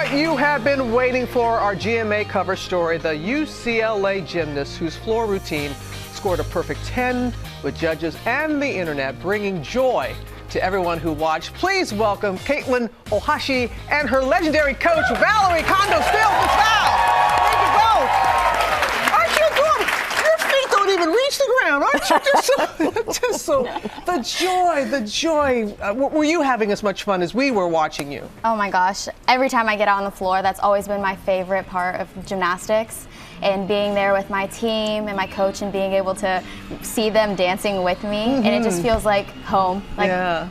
what you have been waiting for, our GMA cover story, the UCLA gymnast whose floor routine scored a perfect 10 with judges and the internet, bringing joy to everyone who watched. Please welcome Caitlin Ohashi and her legendary coach, VALORIE KONDOS. Thank you both. Aren't you good? Your feet don't even reach the ground. Aren't you just so the joy. Were you having as much fun as we were watching you? Oh my gosh. Every time I get out on the floor, that's always been my favorite part of gymnastics. And being there with my team and my coach and being able to see them dancing with me, and it just feels like home. Yeah.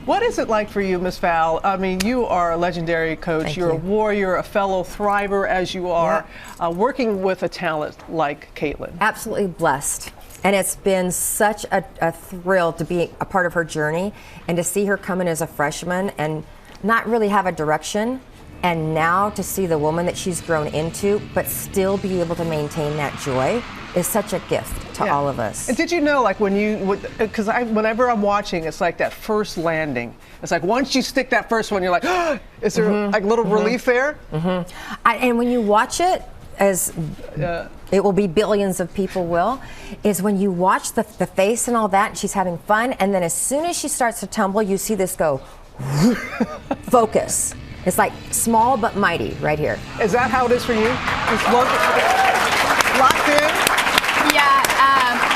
What is it like for you, Miss Val? I mean, you are a legendary coach. Thank You're you. a warrior, a fellow thriver as you are, working with a talent like Caitlin. Absolutely blessed. And it's been such a thrill to be a part of her journey and to see her come in as a freshman and not really have a direction. And now to see the woman that she's grown into, but still be able to maintain that joy, is such a gift to all of us. And did you know, like when you, because whenever I'm watching, it's like that first landing. It's like once you stick that first one, you're like, oh, is there like a little relief there? And when you watch it, as it will be billions of people will, is when you watch the face and all that, and she's having fun, and then as soon as she starts to tumble, you see this go, focus. It's like small but mighty right here. Is that how it is for you? Just locked in? Yeah,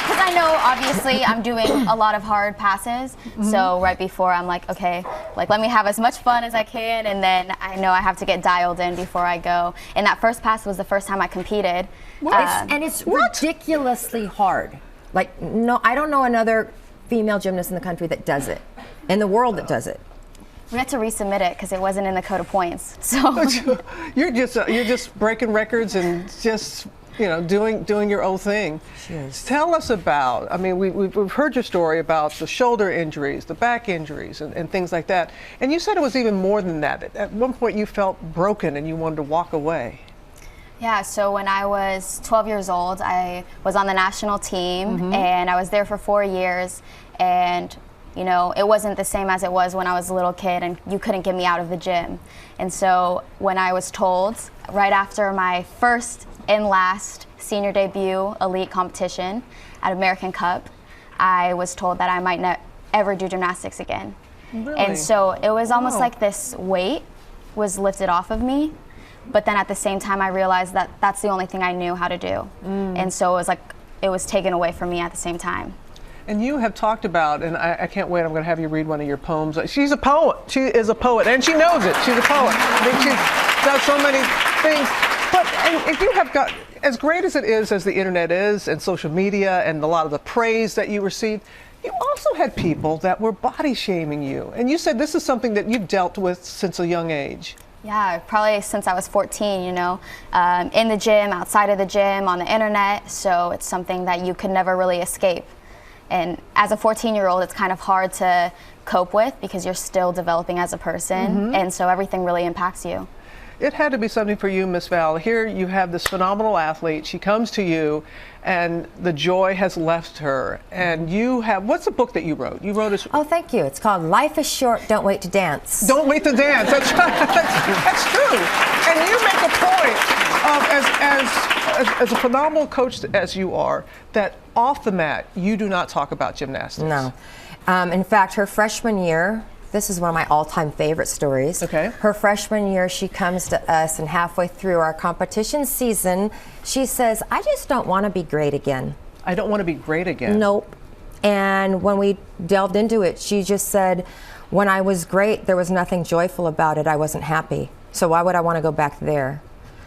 because I know obviously I'm doing a lot of hard passes, so right before I'm like, okay, like let me have as much fun as I can, and then I know I have to get dialed in before I go. And that first pass was the first time I competed. And it's ridiculously hard. Like, no, I don't know another female gymnast in the country that does it, in the world that does it. We had to resubmit it because it wasn't in the code of points. So you're just breaking records and just doing your own thing. Tell us about. I mean, we've heard your story about the shoulder injuries, the back injuries, and things like that. And you said it was even more than that. At one point, you felt broken and you wanted to walk away. Yeah, so when I was 12 years old, I was on the national team, and I was there for 4 years, and it wasn't the same as it was when I was a little kid and you couldn't get me out of the gym. And so when I was told, right after my first and last senior debut elite competition at American Cup, I was told that I might not ever do gymnastics again. Really? And so it was almost like this weight was lifted off of me, but then at the same time I realized that that's the only thing I knew how to do. And so it was like it was taken away from me at the same time. And you have talked about, and I can't wait, I'm going to have you read one of your poems. She's a poet. She is a poet, and she knows it. She's a poet. I mean, she does so many things. But if you have got, as great as it is, as the internet is, and social media, and a lot of the praise that you received, you also had people that were body shaming you. And you said this is something that you've dealt with since a young age. Yeah, probably since I was 14, in the gym, outside of the gym, on the internet. So it's something that you could never really escape. And as a 14-year-old, it's kind of hard to cope with because you're still developing as a person, and so everything really impacts you. It had to be something for you, Miss Val. Here you have this phenomenal athlete. She comes to you, and the joy has left her. And you have, what's the book that you wrote? You wrote a... Oh, thank you. It's called Life is Short, Don't Wait to Dance. Don't wait to dance. That's right. That's true. And you make a point of, as a phenomenal coach as you are, that off the mat, you do not talk about gymnastics. No. In fact, her freshman year, this is one of my all-time favorite stories. Okay. Her freshman year, she comes to us, and halfway through our competition season, she says, I just don't want to be great again. I don't want to be great again. Nope. And when we delved into it, she just said, when I was great, there was nothing joyful about it. I wasn't happy. So why would I want to go back there?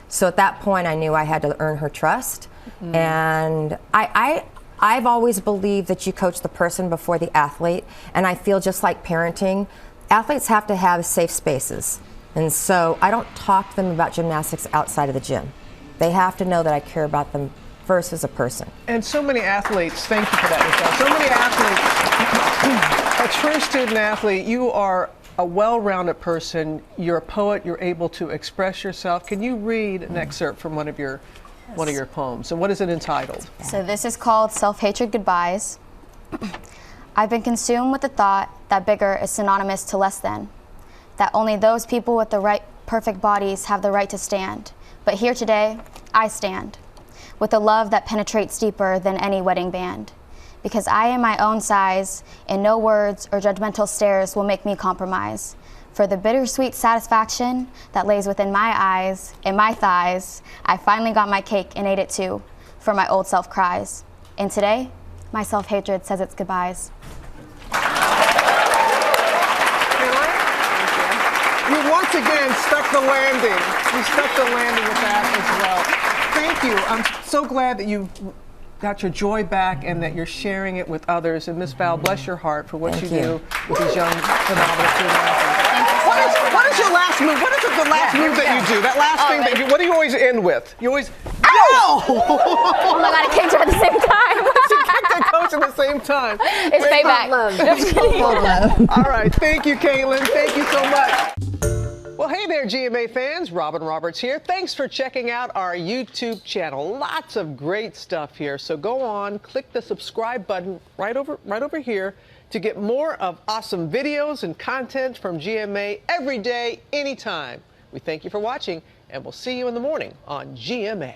So at that point, I knew I had to earn her trust. And I've always believed that you coach the person before the athlete, and I feel just like parenting, athletes have to have safe spaces. And so I don't talk to them about gymnastics outside of the gym. They have to know that I care about them first as a person. And so many athletes, thank you for that, Michelle. So many athletes, a true student athlete, you are a well-rounded person, you're a poet, you're able to express yourself. Can you read an excerpt from one of your poems? And what is it entitled? So this is called Self-Hatred Goodbyes. I've been consumed with the thought that bigger is synonymous to less than, that only those people with the right perfect bodies have the right to stand. But here today, I stand with a love that penetrates deeper than any wedding band. Because I am my own size, and no words or judgmental stares will make me compromise. For the bittersweet satisfaction that lays within my eyes and my thighs, I finally got my cake and ate it too, for my old self cries. And today, my self-hatred says its goodbyes. You once again stuck the landing. You stuck the landing with that as well. Thank you. I'm so glad that you got your joy back and that you're sharing it with others. And Miss Val, bless your heart for what you do with these young, phenomenal student athletes. What is your last move? What is the last move that you do? That last thing that you, what do you always end with? You always, ow! Oh my God, I kicked her at the same time. She kicked her coach at the same time. It's payback. All right, thank you, Caitlin. Thank you so much. Well, hey there, GMA fans. Robin Roberts here. Thanks for checking out our YouTube channel. Lots of great stuff here. So go on, click the subscribe button right over here to get more of awesome videos and content from GMA every day, anytime. We thank you for watching, and we'll see you in the morning on GMA.